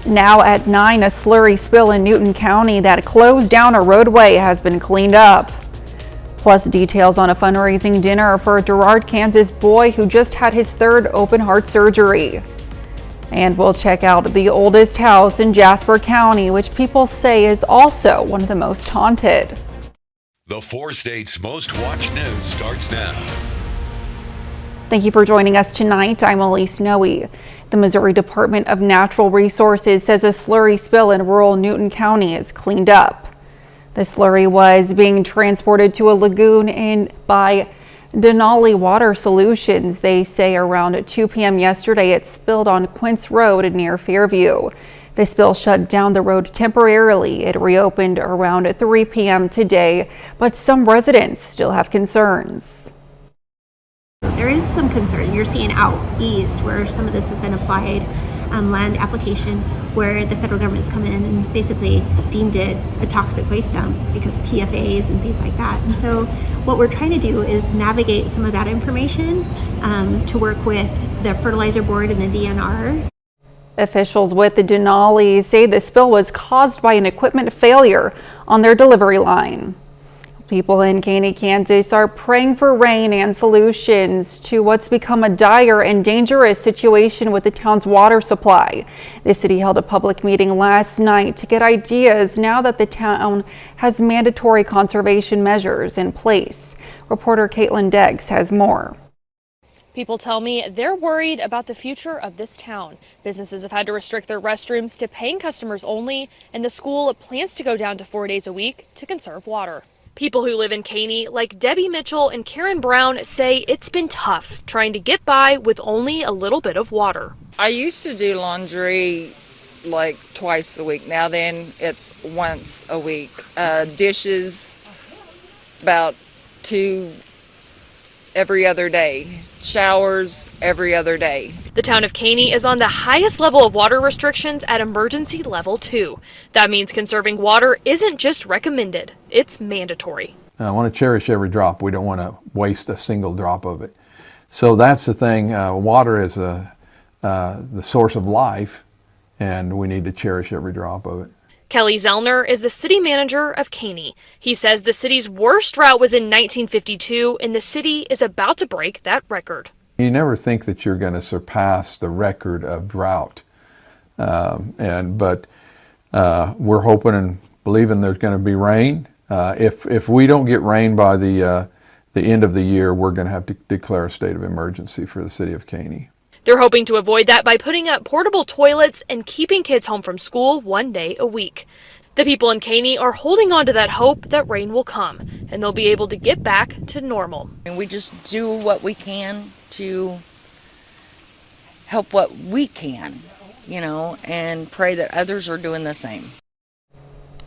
Now at 9, a slurry spill in Newton County that closed down a roadway has been cleaned up. Plus details on a fundraising dinner for a Girard, Kansas boy who just had his third open heart surgery. And we'll check out the oldest house in Jasper County, which people say is also one of the most haunted. The 4 states' most watched news starts now. Thank you for joining us tonight. I'm Elise Noe. The Missouri Department of Natural Resources says a slurry spill in rural Newton County is cleaned up. The slurry was being transported to a lagoon by Denali Water Solutions. They say around 2 p.m. yesterday it spilled on Quince Road near Fairview. The spill shut down the road temporarily. It reopened around 3 p.m. today, but some residents still have concerns. There is some concern. You're seeing out east where some of this has been applied, land application, where the federal government's come in and basically deemed it a toxic waste dump because of PFAs and things like that. And so what we're trying to do is navigate some of that information to work with the fertilizer board and the DNR. Officials with the Denali say the spill was caused by an equipment failure on their delivery line. People in Caney, Kansas are praying for rain and solutions to what's become a dire and dangerous situation with the town's water supply. The city held a public meeting last night to get ideas now that the town has mandatory conservation measures in place. Reporter Caitlin Deggs has more. People tell me they're worried about the future of this town. Businesses have had to restrict their restrooms to paying customers only, and the school plans to go down to 4 days a week to conserve water. People who live in Caney, like Debbie Mitchell and Karen Brown, say it's been tough trying to get by with only a little bit of water. I used to do laundry like twice a week. Now then it's once a week. Dishes about 2 every other day. Showers every other day. The town of Caney is on the highest level of water restrictions at emergency level 2. That means conserving water isn't just recommended, it's mandatory. I want to cherish every drop. We don't want to waste a single drop of it. So that's the thing. Water is the source of life, and we need to cherish every drop of it. Kelly Zellner is the city manager of Caney. He says the city's worst drought was in 1952, and the city is about to break that record. You never think that you're going to surpass the record of drought, but we're hoping and believing there's going to be rain. If we don't get rain by the end of the year, we're going to have to declare a state of emergency for the city of Caney. They're hoping to avoid that by putting up portable toilets and keeping kids home from school 1 day a week. The people in Caney are holding on to that hope that rain will come and they'll be able to get back to normal. And we just do what we can to help what we can, and pray that others are doing the same.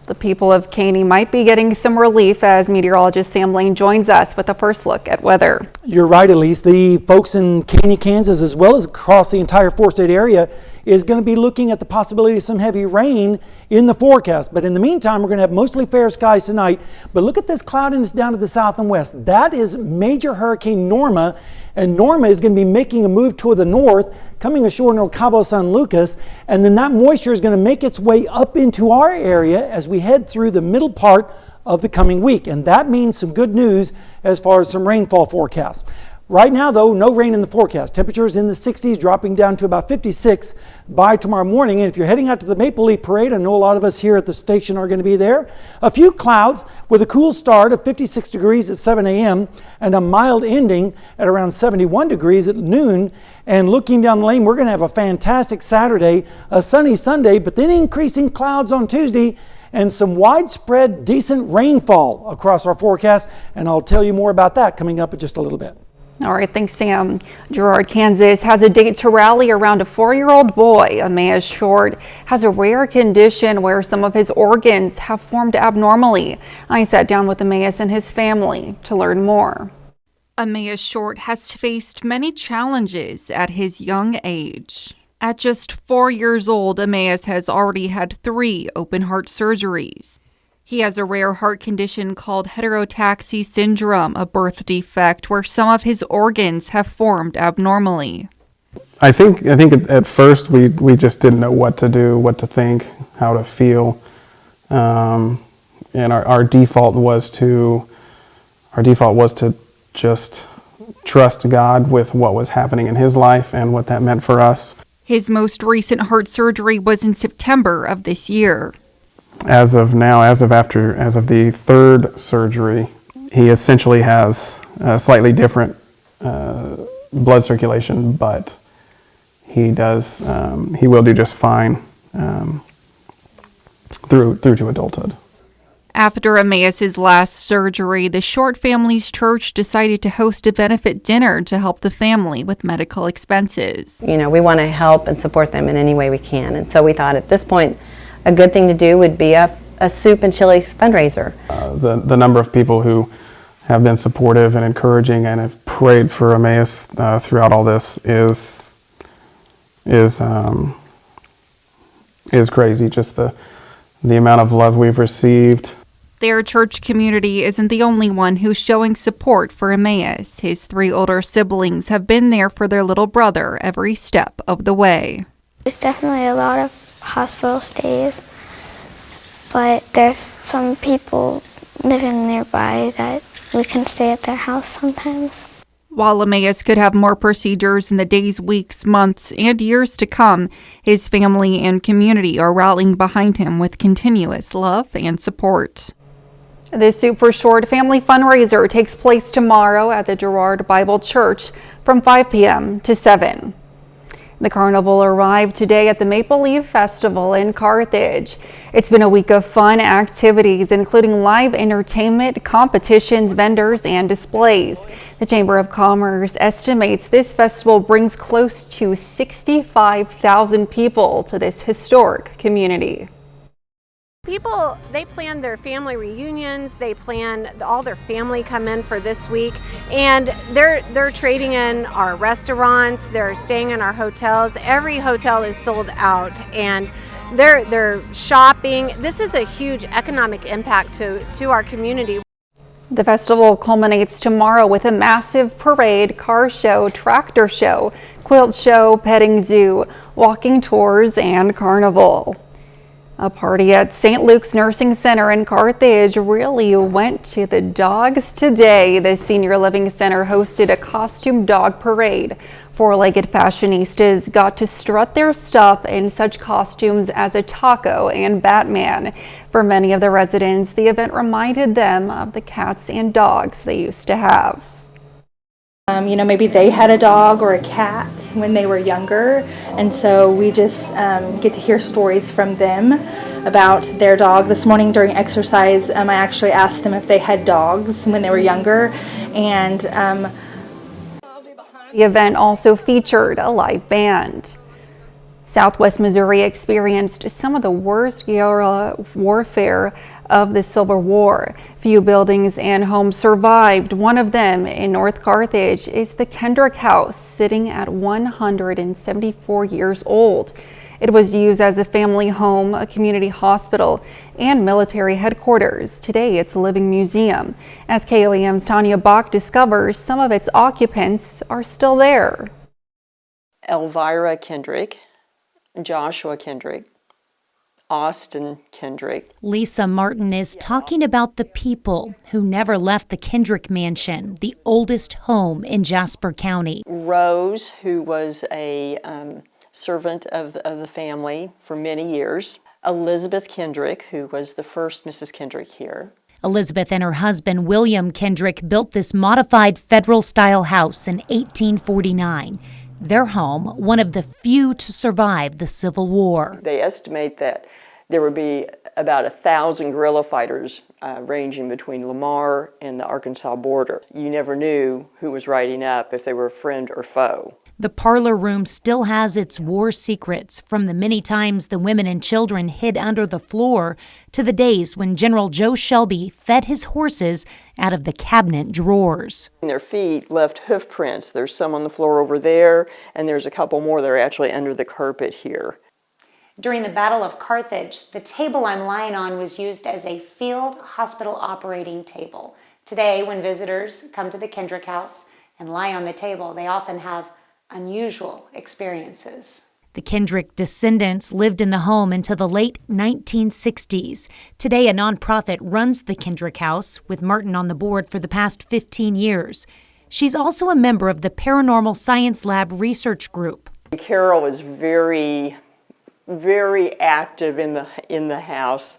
The people of Caney might be getting some relief as meteorologist Sam Lane joins us with a first look at weather. You're right, Elise. The folks in Caney, Kansas, as well as across the entire 4-state area, is going to be looking at the possibility of some heavy rain in the forecast. But in the meantime, we're going to have mostly fair skies tonight. But look at this cloudiness down to the south and west. That is major Hurricane Norma, and Norma is going to be making a move toward the north, coming ashore near Cabo San Lucas, and then that moisture is going to make its way up into our area as we head through the middle part of the coming week. And that means some good news as far as some rainfall forecasts. Right now, though, no rain in the forecast. Temperatures in the 60s, dropping down to about 56 by tomorrow morning. And if you're heading out to the Maple Leaf Parade, I know a lot of us here at the station are going to be there. A few clouds with a cool start of 56 degrees at 7 a.m. and a mild ending at around 71 degrees at noon. And looking down the lane, we're going to have a fantastic Saturday, a sunny Sunday, but then increasing clouds on Tuesday and some widespread decent rainfall across our forecast. And I'll tell you more about that coming up in just a little bit. All right, thanks, Sam. Girard, Kansas has a date to rally around a 4-year-old boy. Emmaus Short has a rare condition where some of his organs have formed abnormally. I sat down with Emmaus and his family to learn more. Emmaus Short has faced many challenges at his young age. At just 4 years old, Emmaus has already had 3 open heart surgeries. He has a rare heart condition called heterotaxy syndrome, a birth defect where some of his organs have formed abnormally. I think at first we just didn't know what to do, what to think, how to feel, and our default was to just trust God with what was happening in his life and what that meant for us. His most recent heart surgery was in September of this year. As of now, as of the third surgery, he essentially has a slightly different blood circulation, but he will do just fine through to adulthood. After Emmaus's last surgery, the Short Family's Church decided to host a benefit dinner to help the family with medical expenses. You know, we want to help and support them in any way we can, and so we thought at this point a good thing to do would be a soup and chili fundraiser. The number of people who have been supportive and encouraging and have prayed for Emmaus throughout all this is crazy. Just the amount of love we've received. Their church community isn't the only one who's showing support for Emmaus. His 3 older siblings have been there for their little brother every step of the way. There's definitely a lot of hospital stays, but there's some people living nearby that we can stay at their house sometimes. While Emmaus could have more procedures in the days, weeks, months, and years to come, his family and community are rallying behind him with continuous love and support. The Soup for Short Family fundraiser takes place tomorrow at the Girard Bible Church from 5 p.m. to 7. The carnival arrived today at the Maple Leaf Festival in Carthage. It's been a week of fun activities, including live entertainment, competitions, vendors, and displays. The Chamber of Commerce estimates this festival brings close to 65,000 people to this historic community. People, they plan their family reunions, they plan all their family come in for this week, and they're trading in our restaurants, they're staying in our hotels. Every hotel is sold out, and they're shopping. This is a huge economic impact to our community. The festival culminates tomorrow with a massive parade, car show, tractor show, quilt show, petting zoo, walking tours, and carnival. A party at St. Luke's Nursing Center in Carthage really went to the dogs today. The Senior Living Center hosted a costume dog parade. 4-legged fashionistas got to strut their stuff in such costumes as a taco and Batman. For many of the residents, the event reminded them of the cats and dogs they used to have. You know, maybe they had a dog or a cat when they were younger, and so we just get to hear stories from them about their dog. This morning during exercise, I actually asked them if they had dogs when they were younger, and the event also featured a live band. Southwest Missouri experienced some of the worst guerrilla warfare of the Civil War. Few buildings and homes survived. One of them in North Carthage is the Kendrick House, sitting at 174 years old. It was used as a family home, a community hospital, and military headquarters. Today, it's a living museum. As KOAM's Tanya Bach discovers, some of its occupants are still there. Elvira Kendrick, Joshua Kendrick, Austin Kendrick. Lisa Martin is talking about the people who never left the Kendrick Mansion, the oldest home in Jasper County. Rose, who was a servant of the family for many years. Elizabeth Kendrick, who was the first Mrs. Kendrick here. Elizabeth and her husband, William Kendrick, built this modified federal-style house in 1849. Their home, one of the few to survive the Civil War. They estimate that there would be about 1,000 guerrilla fighters ranging between Lamar and the Arkansas border. You never knew who was riding up, if they were a friend or foe. The parlor room still has its war secrets, from the many times the women and children hid under the floor to the days when General Joe Shelby fed his horses out of the cabinet drawers. Their feet left hoof prints. There's some on the floor over there, and there's a couple more that are actually under the carpet here. During the Battle of Carthage, the table I'm lying on was used as a field hospital operating table. Today, when visitors come to the Kendrick House and lie on the table, they often have unusual experiences. The Kendrick descendants lived in the home until the late 1960s. Today, a nonprofit runs the Kendrick House, with Martin on the board for the past 15 years. She's also a member of the Paranormal Science Lab research group. Carol is very, very active in the house.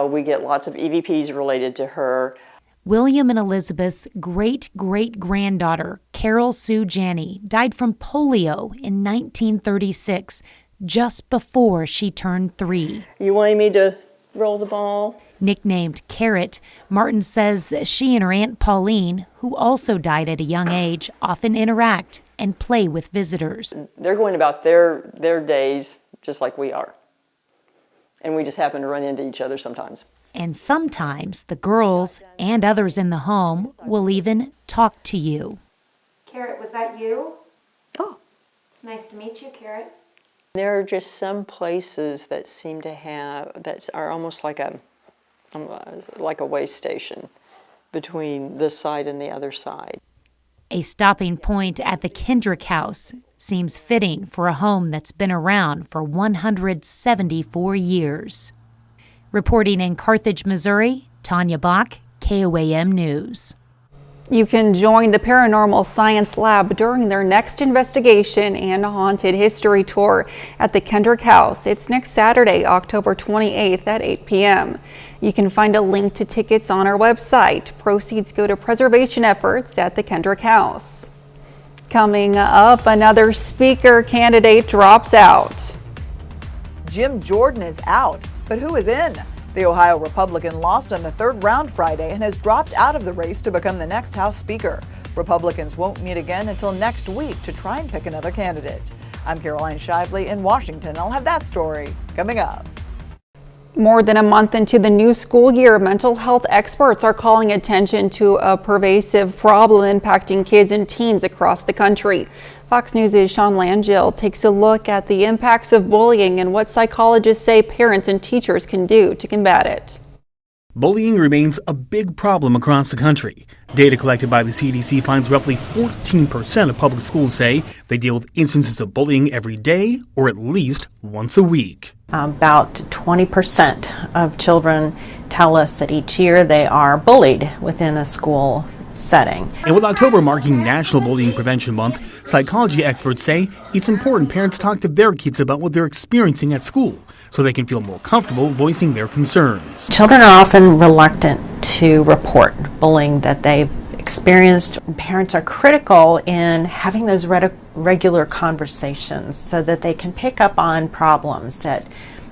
We get lots of EVPs related to her. William and Elizabeth's great-great-granddaughter, Carol Sue Janney, died from polio in 1936, just before she turned 3. You wanted me to roll the ball? Nicknamed Carrot, Martin says that she and her Aunt Pauline, who also died at a young age, often interact and play with visitors. They're going about their days just like we are. And we just happen to run into each other sometimes. And sometimes the girls and others in the home will even talk to you. Carrot, was that you? Oh. It's nice to meet you, Carrot. There are just some places that seem to have, that are almost like a way station between this side and the other side. A stopping point at the Kendrick House seems fitting for a home that's been around for 174 years. Reporting in Carthage, Missouri, Tanya Bach, KOAM News. You can join the Paranormal Science Lab during their next investigation and haunted history tour at the Kendrick House. It's next Saturday, October 28th at 8 p.m. You can find a link to tickets on our website. Proceeds go to preservation efforts at the Kendrick House. Coming up, another speaker candidate drops out. Jim Jordan is out, but who is in? The Ohio Republican lost in the third round Friday and has dropped out of the race to become the next House Speaker. Republicans won't meet again until next week to try and pick another candidate. I'm Caroline Shively in Washington. I'll have that story coming up. More than a month into the new school year, mental health experts are calling attention to a pervasive problem impacting kids and teens across the country. Fox News' Sean Langell takes a look at the impacts of bullying and what psychologists say parents and teachers can do to combat it. Bullying remains a big problem across the country. Data collected by the CDC finds roughly 14% of public schools say they deal with instances of bullying every day or at least once a week. About 20% of children tell us that each year they are bullied within a school setting. And with October marking National Bullying Prevention Month, psychology experts say it's important parents talk to their kids about what they're experiencing at school so they can feel more comfortable voicing their concerns. Children are often reluctant to report bullying that they've experienced. Parents are critical in having those regular conversations so that they can pick up on problems that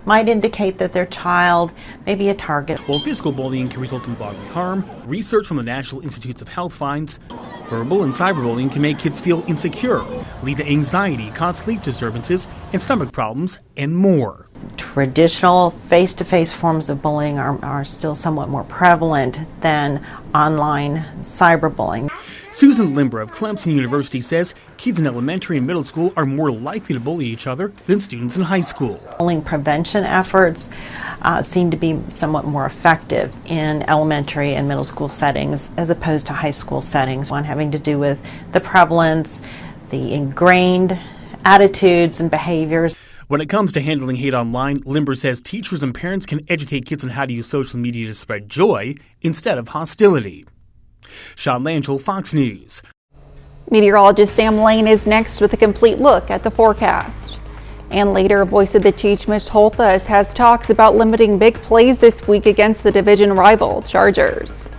might indicate that their child may be a target. While physical bullying can result in bodily harm, research from the National Institutes of Health finds verbal and cyberbullying can make kids feel insecure, lead to anxiety, cause sleep disturbances, and stomach problems, and more. Traditional face-to-face forms of bullying are still somewhat more prevalent than online cyberbullying. Susan Limber of Clemson University says kids in elementary and middle school are more likely to bully each other than students in high school. Bullying prevention efforts seem to be somewhat more effective in elementary and middle school settings as opposed to high school settings. One having to do with the prevalence, the ingrained attitudes and behaviors. When it comes to handling hate online, Limber says teachers and parents can educate kids on how to use social media to spread joy instead of hostility. Sean Langell, Fox News. Meteorologist Sam Lane is next with a complete look at the forecast. And later, Voice of the Cheech, Mitch Holthus, has talks about limiting big plays this week against the division rival Chargers.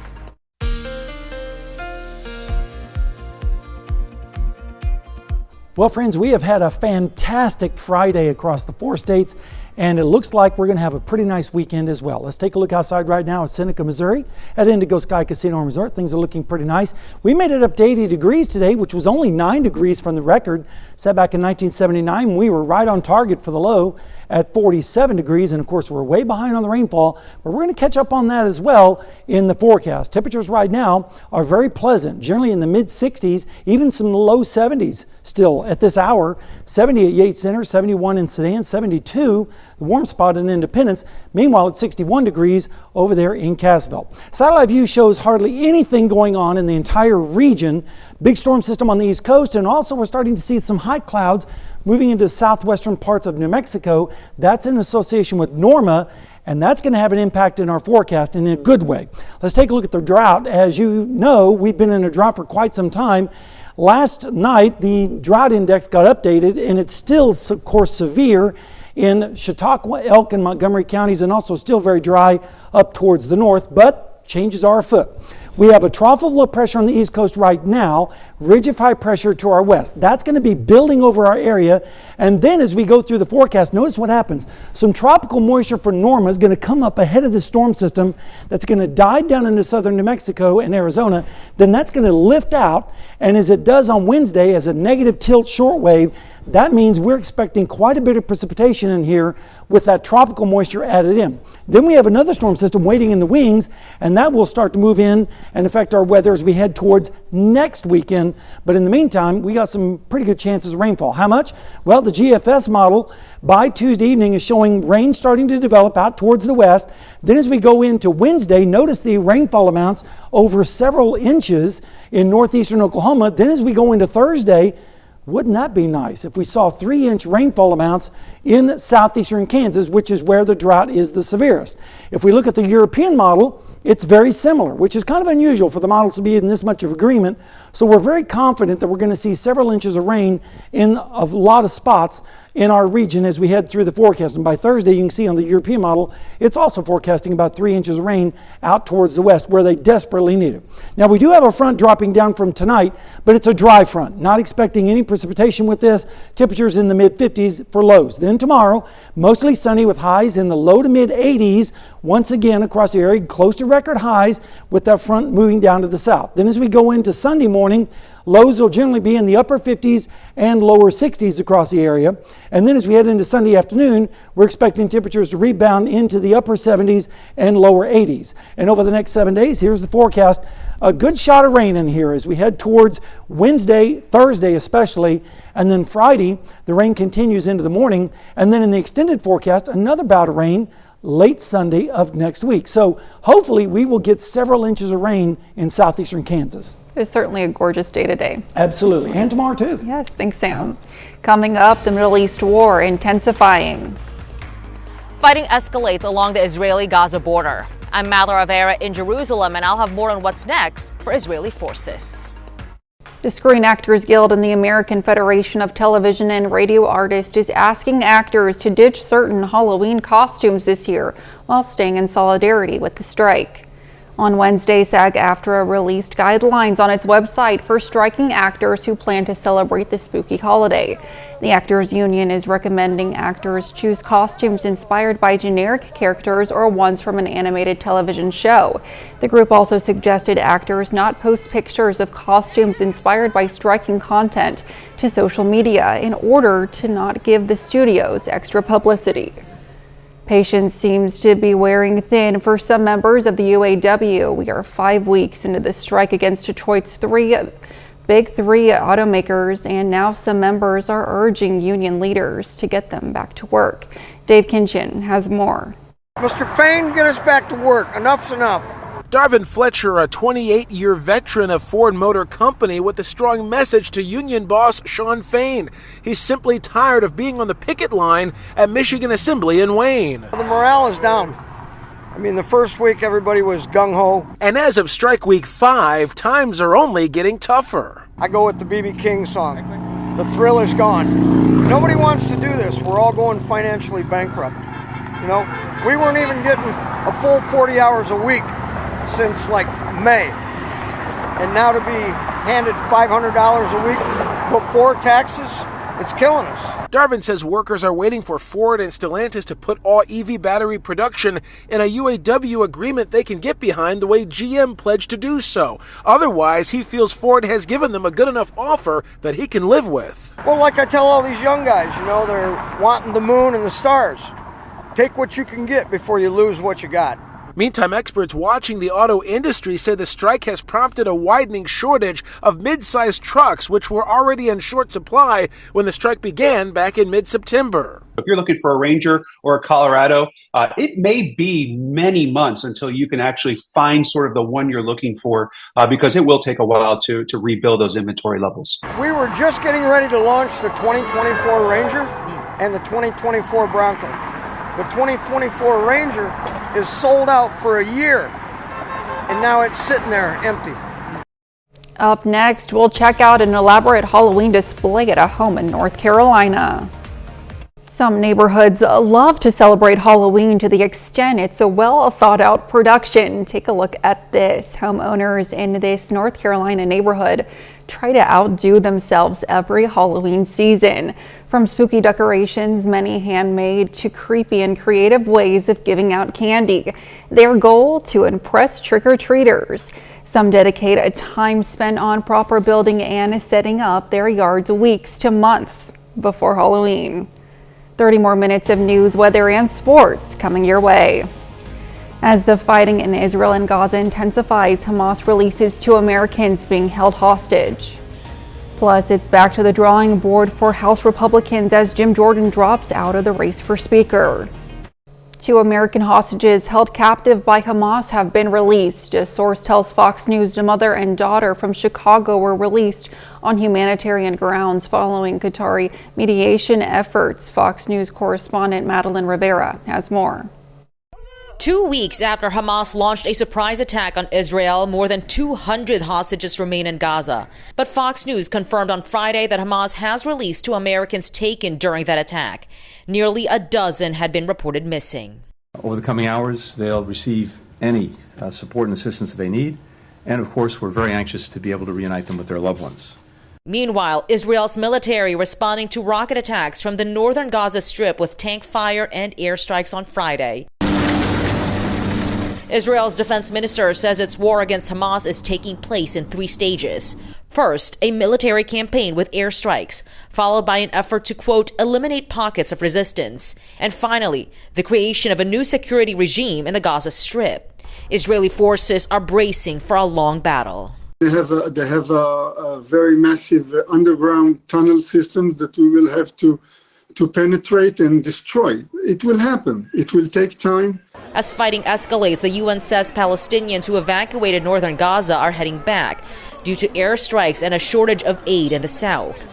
Well, friends, we have had a fantastic Friday across the 4 states, and it looks like we're going to have a pretty nice weekend as well. Let's take a look outside right now at Seneca, Missouri, at Indigo Sky Casino and Resort. Things are looking pretty nice. We made it up to 80 degrees today, which was only 9 degrees from the record set back in 1979. We were right on target for the low at 47 degrees, and of course we're way behind on the rainfall, but we're going to catch up on that as well in the forecast. Temperatures right now are very pleasant, generally in the mid 60s, even some low 70s still at this hour. 70 at Yates Center, 71 in Sedan, 72 the warm spot in Independence. Meanwhile, it's 61 degrees over there in Cassville. Satellite view shows hardly anything going on in the entire region. Big storm system on the East Coast, and also we're starting to see some high clouds moving into southwestern parts of New Mexico. That's in association with Norma, and that's going to have an impact in our forecast in a good way. Let's take a look at the drought. As you know, we've been in a drought for quite some time. Last night, the drought index got updated, and it's still, of course, severe in Chautauqua, Elk, and Montgomery counties, and also still very dry up towards the north, but changes are afoot. We have a trough of low pressure on the East Coast right now, ridge of high pressure to our west. That's going to be building over our area. And then as we go through the forecast, notice what happens. Some tropical moisture for Norma is going to come up ahead of the storm system that's going to die down into southern New Mexico and Arizona. Then that's going to lift out. And as it does on Wednesday as a negative tilt shortwave, that means we're expecting quite a bit of precipitation in here with that tropical moisture added in. Then we have another storm system waiting in the wings, and that will start to move in and affect our weather as we head towards next weekend. But in the meantime, we got some pretty good chances of rainfall. How much? Well, the GFS model by Tuesday evening is showing rain starting to develop out towards the west. Then as we go into Wednesday, notice the rainfall amounts over several inches in northeastern Oklahoma. Then as we go into Thursday, wouldn't that be nice if we saw 3-inch rainfall amounts in southeastern Kansas, which is where the drought is the severest? If we look at the European model, it's very similar, which is kind of unusual for the models to be in this much of agreement. So we're very confident that we're going to see several inches of rain in a lot of spots in our region as we head through the forecast. And by Thursday, you can see on the European model, it's also forecasting about 3 inches of rain out towards the west where they desperately need it. Now, we do have a front dropping down from tonight, but it's a dry front. Not expecting any precipitation with this. Temperatures in the mid-50s for lows. Then tomorrow, mostly sunny with highs in the low to mid-80s. Once again, across the area, close to record highs with that front moving down to the south. Then as we go into Sunday morning, lows will generally be in the upper 50s and lower 60s across the area. And then as we head into Sunday afternoon, we're expecting temperatures to rebound into the upper 70s and lower 80s. And over the next 7 days, here's the forecast. A good shot of rain in here as we head towards Wednesday, Thursday especially, and then Friday, the rain continues into the morning. And then in the extended forecast, another bout of rain late Sunday of next week. So hopefully we will get several inches of rain in southeastern Kansas. It's certainly a gorgeous day today. Absolutely. And tomorrow too. Yes, thanks, Sam. Coming up, the Middle East war intensifying. Fighting escalates along the Israeli-Gaza border. I'm Mallory Rivera in Jerusalem, and I'll have more on what's next for Israeli forces. The Screen Actors Guild and the American Federation of Television and Radio Artists is asking actors to ditch certain Halloween costumes this year while staying in solidarity with the strike. On Wednesday, SAG-AFTRA released guidelines on its website for striking actors who plan to celebrate the spooky holiday. The Actors Union is recommending actors choose costumes inspired by generic characters or ones from an animated television show. The group also suggested actors not post pictures of costumes inspired by striking content to social media in order to not give the studios extra publicity. Patience seems to be wearing thin for some members of the UAW. We are 5 weeks into the strike against Detroit's big three automakers, and now some members are urging union leaders to get them back to work. Dave Kinchin has more. Mr. Fain, get us back to work. Enough's enough. Darvin Fletcher, a 28-year veteran of Ford Motor Company, with a strong message to union boss Shawn Fain. He's simply tired of being on the picket line at Michigan Assembly in Wayne. The morale is down. I mean, the first week everybody was gung-ho. And as of strike week 5, times are only getting tougher. I go with the B.B. King song. The thrill is gone. Nobody wants to do this. We're all going financially bankrupt. You know, we weren't even getting a full 40 hours a week since like May, and now to be handed $500 a week before taxes, it's killing us. Darvin says workers are waiting for Ford and Stellantis to put all EV battery production in a UAW agreement they can get behind the way GM pledged to do so. Otherwise, he feels Ford has given them a good enough offer that he can live with. Well, like I tell all these young guys, you know, they're wanting the moon and the stars. Take what you can get before you lose what you got. Meantime, experts watching the auto industry say the strike has prompted a widening shortage of mid-sized trucks, which were already in short supply when the strike began back in mid-September. If you're looking for a Ranger or a Colorado, it may be many months until you can actually find sort of the one you're looking for, because it will take a while to rebuild those inventory levels. We were just getting ready to launch the 2024 Ranger and the 2024 Bronco. The 2024 Ranger is sold out for a year, and now it's sitting there empty. Up next, we'll check out an elaborate Halloween display at a home in North Carolina. Some neighborhoods love to celebrate Halloween to the extent it's a well thought out production. Take a look at this. Homeowners in this North Carolina neighborhood try to outdo themselves every Halloween season. From spooky decorations, many handmade, to creepy and creative ways of giving out candy. Their goal, to impress trick-or-treaters. Some dedicate a time spent on proper building and setting up their yards weeks to months before Halloween. 30 more minutes of news, weather, and sports coming your way. As the fighting in Israel and Gaza intensifies, Hamas releases 2 Americans being held hostage. Plus, it's back to the drawing board for House Republicans as Jim Jordan drops out of the race for Speaker. 2 American hostages held captive by Hamas have been released. A source tells Fox News the mother and daughter from Chicago were released on humanitarian grounds following Qatari mediation efforts. Fox News correspondent Madeline Rivera has more. 2 weeks after Hamas launched a surprise attack on Israel, more than 200 hostages remain in Gaza. But Fox News confirmed on Friday that Hamas has released 2 Americans taken during that attack. Nearly a dozen had been reported missing. Over the coming hours, they'll receive any support and assistance they need. And of course, we're very anxious to be able to reunite them with their loved ones. Meanwhile, Israel's military responding to rocket attacks from the northern Gaza Strip with tank fire and airstrikes on Friday. Israel's defense minister says its war against Hamas is taking place in 3 stages. First, a military campaign with airstrikes, followed by an effort to, quote, eliminate pockets of resistance. And finally, the creation of a new security regime in the Gaza Strip. Israeli forces are bracing for a long battle. They have a very massive underground tunnel systems that we will have to penetrate and destroy. It will happen. It will take time. As fighting escalates, the UN says Palestinians who evacuated northern Gaza are heading back due to airstrikes and a shortage of aid in the south.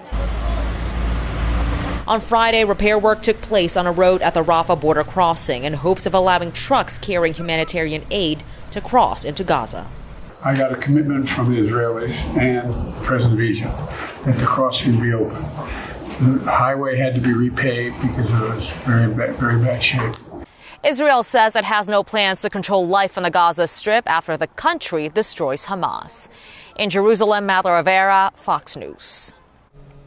On Friday, repair work took place on a road at the Rafah border crossing in hopes of allowing trucks carrying humanitarian aid to cross into Gaza. I got a commitment from the Israelis and the President of Egypt that the crossing be open. The highway had to be repaved because it was very bad shape. Israel says it has no plans to control life on the Gaza Strip after the country destroys Hamas. In Jerusalem, Madeline Rivera, Fox News.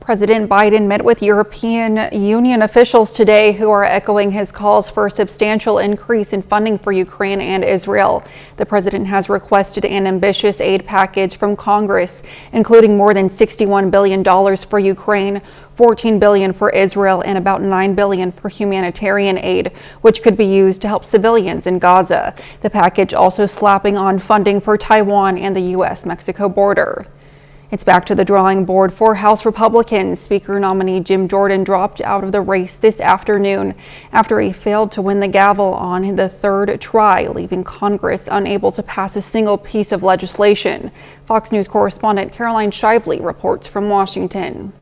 President Biden met with European Union officials today who are echoing his calls for a substantial increase in funding for Ukraine and Israel. The president has requested an ambitious aid package from Congress, including more than $61 billion for Ukraine, $14 billion for Israel, and about $9 billion for humanitarian aid, which could be used to help civilians in Gaza. The package also slapping on funding for Taiwan and the U.S.-Mexico border. It's back to the drawing board for House Republicans. Speaker nominee Jim Jordan dropped out of the race this afternoon after he failed to win the gavel on the 3rd try, leaving Congress unable to pass a single piece of legislation. Fox News correspondent Caroline Shively reports from Washington.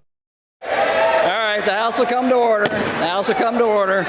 All right, the House will come to order. The House will come to order.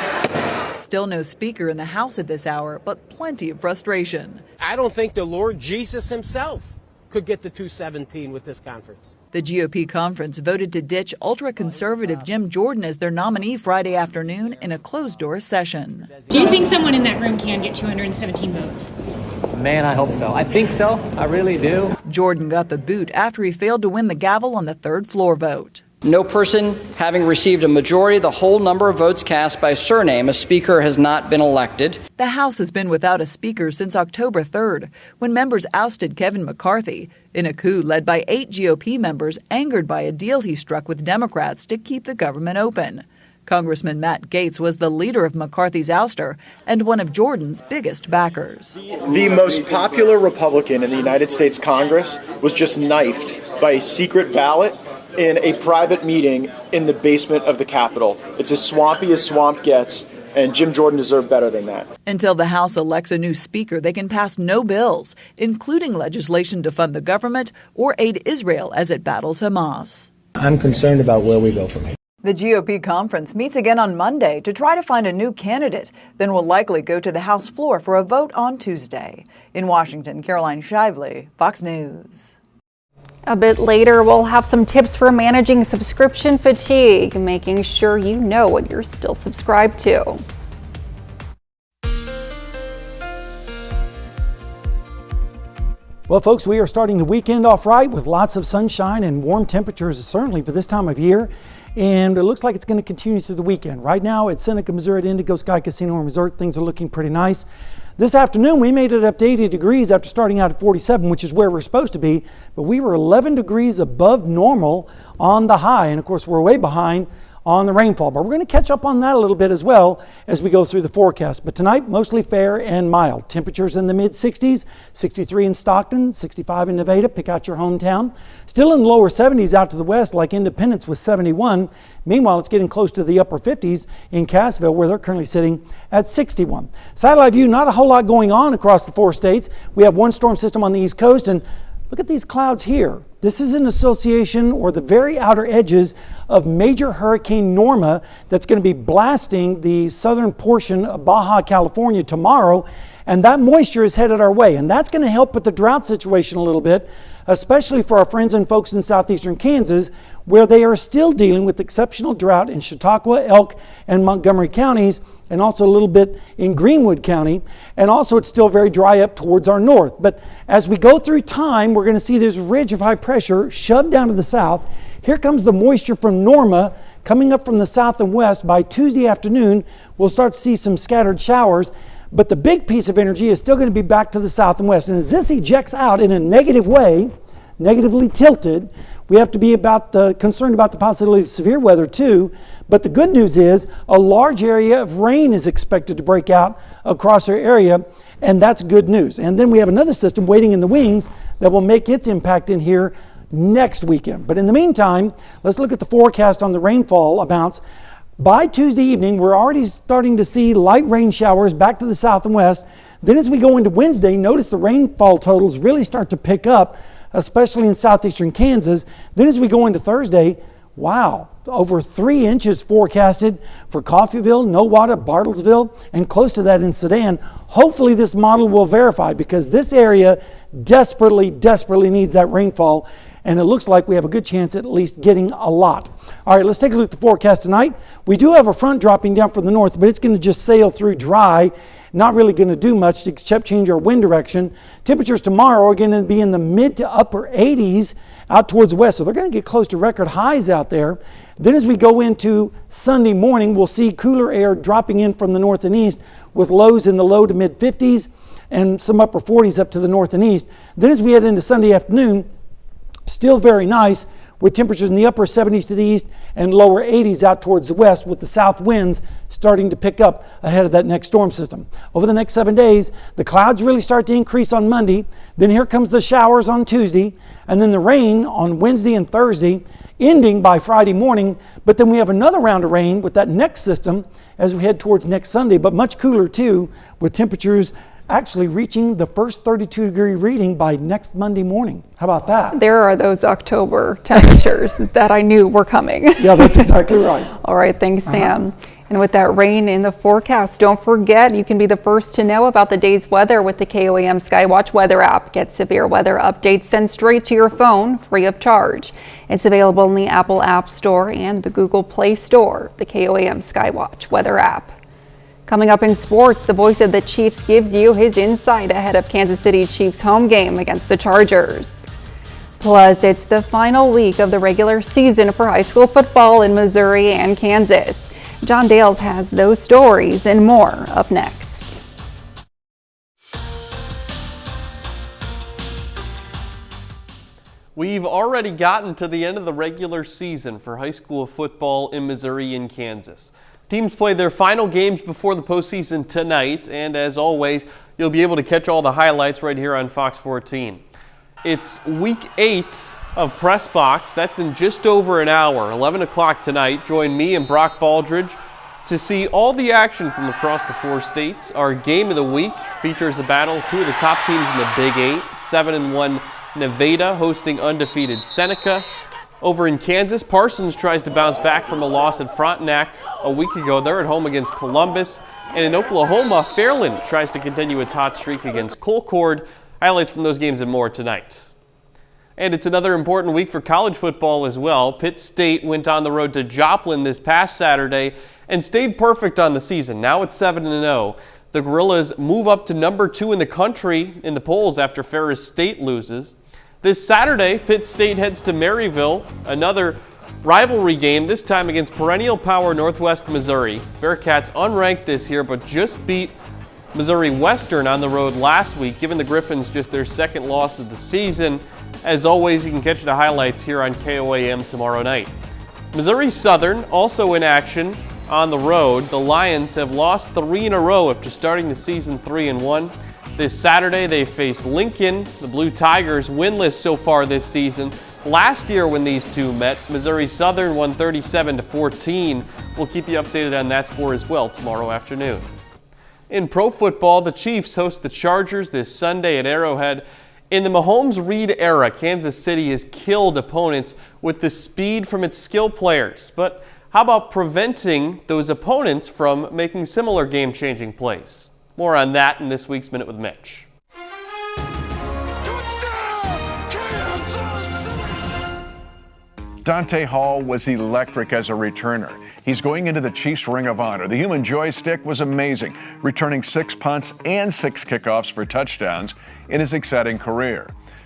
Still no speaker in the House at this hour, but plenty of frustration. I don't think the Lord Jesus himself could get to 217 with this conference. The GOP conference voted to ditch ultra-conservative Jim Jordan as their nominee Friday afternoon in a closed-door session. Do you think someone in that room can get 217 votes? Man, I hope so. I think so. I really do. Jordan got the boot after he failed to win the gavel on the 3rd floor vote. No person having received a majority of the whole number of votes cast by surname, a speaker has not been elected. The House has been without a speaker since October 3rd, when members ousted Kevin McCarthy in a coup led by 8 GOP members angered by a deal he struck with Democrats to keep the government open. Congressman Matt Gaetz was the leader of McCarthy's ouster and one of Jordan's biggest backers. The most popular Republican in the United States Congress was just knifed by a secret ballot in a private meeting in the basement of the Capitol. It's as swampy as swamp gets, and Jim Jordan deserved better than that. Until the House elects a new speaker, they can pass no bills, including legislation to fund the government or aid Israel as it battles Hamas. I'm concerned about where we go from here. The GOP conference meets again on Monday to try to find a new candidate, then will likely go to the House floor for a vote on Tuesday. In Washington, Caroline Shively, Fox News. A bit later, we'll have some tips for managing subscription fatigue, making sure you know what you're still subscribed to. Well, folks, we are starting the weekend off right with lots of sunshine and warm temperatures, certainly for this time of year. And it looks like it's going to continue through the weekend. Right now at Seneca, Missouri at Indigo Sky Casino and Resort, things are looking pretty nice. This afternoon, we made it up to 80 degrees after starting out at 47, which is where we're supposed to be. But we were 11 degrees above normal on the high. And of course, we're way behind on the rainfall. But we're going to catch up on that a little bit as well as we go through the forecast. But tonight, mostly fair and mild. Temperatures in the mid-60s, 63 in Stockton, 65 in Nevada. Pick out your hometown. Still in the lower 70s out to the west, like Independence with 71. Meanwhile, it's getting close to the upper 50s in Cassville, where they're currently sitting at 61. Satellite view, not a whole lot going on across the 4 states. We have one storm system on the East Coast, and look at these clouds here. This is an association or the very outer edges of major Hurricane Norma that's going to be blasting the southern portion of Baja California tomorrow. And that moisture is headed our way. And that's going to help with the drought situation a little bit, especially for our friends and folks in southeastern Kansas, where they are still dealing with exceptional drought in Chautauqua, Elk, and Montgomery counties, and also a little bit in Greenwood County. And also it's still very dry up towards our north. But as we go through time, we're going to see this ridge of high pressure shoved down to the south. Here comes the moisture from Norma coming up from the south and west. By Tuesday afternoon, we'll start to see some scattered showers. But the big piece of energy is still going to be back to the south and west. And as this ejects out in a negative way, negatively tilted, we have to be concerned about the possibility of severe weather too. But the good news is a large area of rain is expected to break out across our area, and that's good news. And then we have another system waiting in the wings that will make its impact in here next weekend. But in the meantime, let's look at the forecast on the rainfall amounts. By Tuesday evening, we're already starting to see light rain showers back to the south and west. Then as we go into Wednesday, notice the rainfall totals really start to pick up, especially in southeastern Kansas. Then as we go into Thursday, wow, over 3 inches forecasted for Coffeyville, Nowata, Bartlesville, and close to that in Sedan. Hopefully this model will verify, because this area desperately needs that rainfall. And it looks like we have a good chance at least getting a lot. All right, let's take a look at the forecast tonight. We do have a front dropping down from the north, but it's going to just sail through dry. Not really going to do much except change our wind direction. Temperatures tomorrow are going to be in the mid to upper 80s out towards the west. So they're going to get close to record highs out there. Then as we go into Sunday morning, we'll see cooler air dropping in from the north and east with lows in the low to mid 50s and some upper 40s up to the north and east. Then as we head into Sunday afternoon, still very nice with temperatures in the upper 70s to the east and lower 80s out towards the west, with the south winds starting to pick up ahead of that next storm system. Over the next 7 days, the clouds really start to increase on Monday. Then here comes the showers on Tuesday, and then the rain on Wednesday and Thursday, ending by Friday morning. But then we have another round of rain with that next system as we head towards next Sunday, but much cooler too, with temperatures actually reaching the first 32-degree reading by next Monday morning. How about that? There are those October temperatures that I knew were coming. Yeah, that's exactly right. All right, thanks, Sam. And with that rain in the forecast, don't forget you can be the first to know about the day's weather with the KOAM Skywatch weather app. Get severe weather updates sent straight to your phone, free of charge. It's available in the Apple App Store and the Google Play Store, the KOAM Skywatch weather app. Coming up in sports, the voice of the Chiefs gives you his insight ahead of Kansas City Chiefs home game against the Chargers. Plus, it's the final week of the regular season for high school football in Missouri and Kansas. John Dales has those stories and more up next. We've already gotten to the end of the regular season for high school football in Missouri and Kansas. Teams play their final games before the postseason tonight, and as always, you'll be able to catch all the highlights right here on Fox 14. It's week 8 of Press Box. That's in just over an hour, 11 o'clock tonight. Join me and Brock Baldridge to see all the action from across the 4 states. Our game of the week features a battle of 2 of the top teams in the Big 8, 7-1 Nevada hosting undefeated Seneca. Over in Kansas, Parsons tries to bounce back from a loss at Frontenac a week ago. They're at home against Columbus. And in Oklahoma, Fairland tries to continue its hot streak against Concord. Highlights from those games and more tonight. And it's another important week for college football as well. Pitt State went on the road to Joplin this past Saturday and stayed perfect on the season. Now it's 7-0. The Gorillas move up to number 2 in the country in the polls after Ferris State loses. This Saturday, Pitt State heads to Maryville, another rivalry game, this time against perennial power Northwest Missouri. Bearcats unranked this year, but just beat Missouri Western on the road last week, giving the Griffins just their second loss of the season. As always, you can catch the highlights here on KOAM tomorrow night. Missouri Southern also in action on the road. The Lions have lost 3 in a row after starting the season 3-1. This Saturday, they face Lincoln. The Blue Tigers winless so far this season. Last year when these two met, Missouri Southern won 37-14. We'll keep you updated on that score as well tomorrow afternoon. In pro football, the Chiefs host the Chargers this Sunday at Arrowhead. In the Mahomes-Reed era, Kansas City has killed opponents with the speed from its skill players. But how about preventing those opponents from making similar game-changing plays? More on that in this week's Minute with Mitch. Dante Hall was electric as a returner. He's going into the Chiefs' Ring of Honor. The human joystick was amazing, returning 6 punts and 6 kickoffs for touchdowns in his exciting career.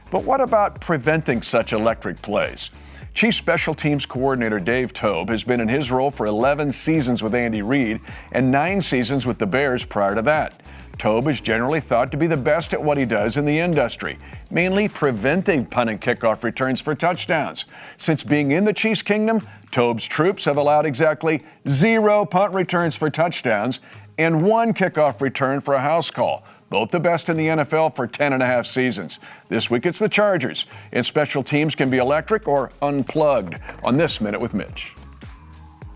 But what about preventing such electric plays? Chief Special Teams Coordinator Dave Tobe has been in his role for 11 seasons with Andy Reid and 9 seasons with the Bears prior to that. Tobe is generally thought to be the best at what he does in the industry, mainly preventing punt and kickoff returns for touchdowns. Since being in the Chiefs' kingdom, Tobe's troops have allowed exactly 0 punt returns for touchdowns and 1 kickoff return for a house call, both the best in the NFL for 10.5 seasons. This week it's the Chargers, and special teams can be electric or unplugged on this Minute with Mitch.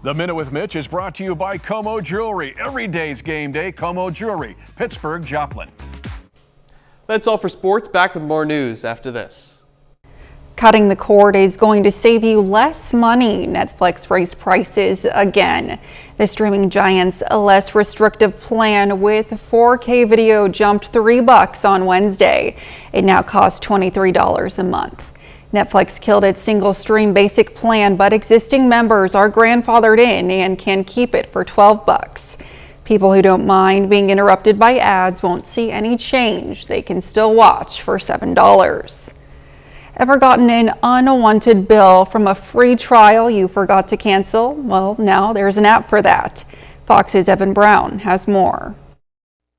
The Minute with Mitch is brought to you by Como Jewelry. Every day's game day, Como Jewelry, Pittsburgh, Joplin. That's all for sports. Back with more news after this. Cutting the cord is going to save you less money. Netflix raised prices again. The streaming giant's less restrictive plan with 4K video jumped $3 on Wednesday. It now costs $23 a month. Netflix killed its single stream basic plan, but existing members are grandfathered in and can keep it for $12. People who don't mind being interrupted by ads won't see any change. They can still watch for $7. Ever gotten an unwanted bill from a free trial you forgot to cancel? Well, now there's an app for that. Fox's Evan Brown has more.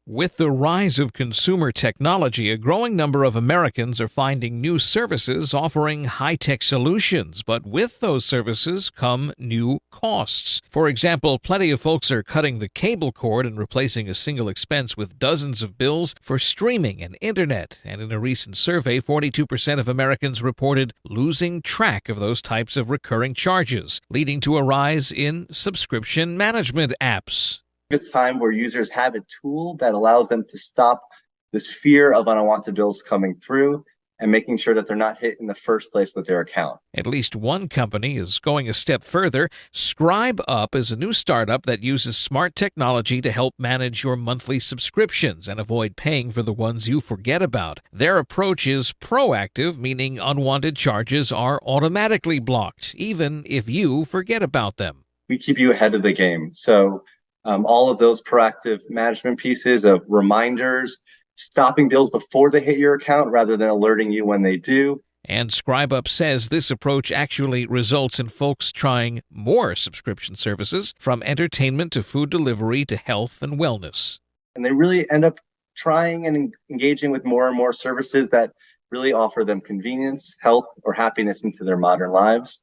With the rise of consumer technology, a growing number of Americans are finding new services offering high-tech solutions, but with those services come new costs. For example, plenty of folks are cutting the cable cord and replacing a single expense with dozens of bills for streaming and internet. And in a recent survey, 42% of Americans reported losing track of those types of recurring charges, leading to a rise in subscription management apps. It's time where users have a tool that allows them to stop this fear of unwanted bills coming through and making sure that they're not hit in the first place with their account. At least one company is going a step further. ScribeUp is a new startup that uses smart technology to help manage your monthly subscriptions and avoid paying for the ones you forget about. Their approach is proactive, meaning unwanted charges are automatically blocked, even if you forget about them. We keep you ahead of the game. So all of those proactive management pieces of reminders, stopping bills before they hit your account rather than alerting you when they do. And ScribeUp says this approach actually results in folks trying more subscription services, from entertainment to food delivery to health and wellness. And they really end up trying and engaging with more and more services that really offer them convenience, health, or happiness into their modern lives.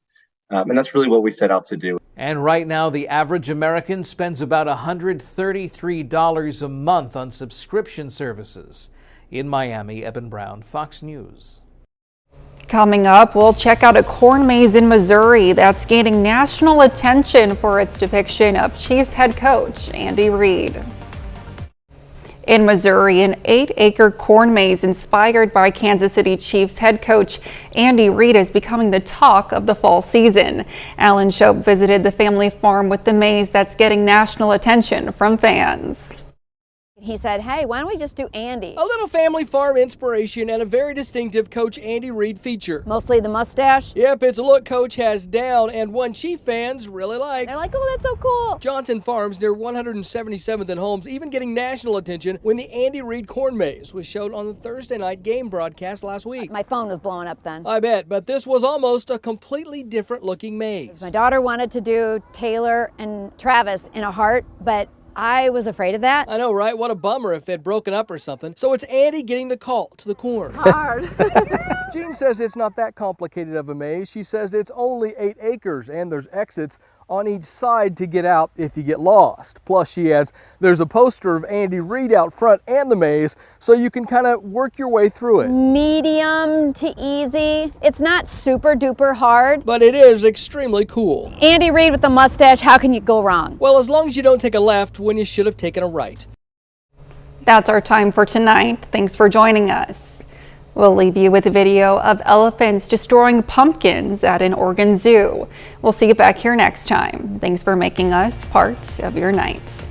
And that's really what we set out to do. And right now, the average American spends about $133 a month on subscription services. In Miami, Eben Brown, Fox News. Coming up, we'll check out a corn maze in Missouri that's gaining national attention for its depiction of Chiefs head coach Andy Reid. In Missouri, an 8-acre corn maze inspired by Kansas City Chiefs head coach Andy Reid is becoming the talk of the fall season. Alan Shope visited the family farm with the maze that's getting national attention from fans. He said, hey, why don't we just do Andy? A little family farm inspiration and a very distinctive Coach Andy Reid feature. Mostly the mustache? Yep, it's a look Coach has down and one Chief fans really like. They're like, oh, that's so cool. Johnson Farms near 177th and Holmes even getting national attention when the Andy Reid corn maze was showed on the Thursday night game broadcast last week. My phone was blowing up then. I bet, but this was almost a completely different looking maze. My daughter wanted to do Taylor and Travis in a heart, but I was afraid of that. I know, right? What a bummer if they'd broken up or something. So it's Andy getting the call to the corn. Hard. Jean says it's not that complicated of a maze. She says it's only 8 acres and there's exits on each side to get out if you get lost. Plus, she adds, there's a poster of Andy Reid out front and the maze, so you can kind of work your way through it. Medium to easy. It's not super duper hard. But it is extremely cool. Andy Reid with the mustache, how can you go wrong? Well, as long as you don't take a left when you should have taken a right. That's our time for tonight. Thanks for joining us. We'll leave you with a video of elephants destroying pumpkins at an Oregon zoo. We'll see you back here next time. Thanks for making us part of your night.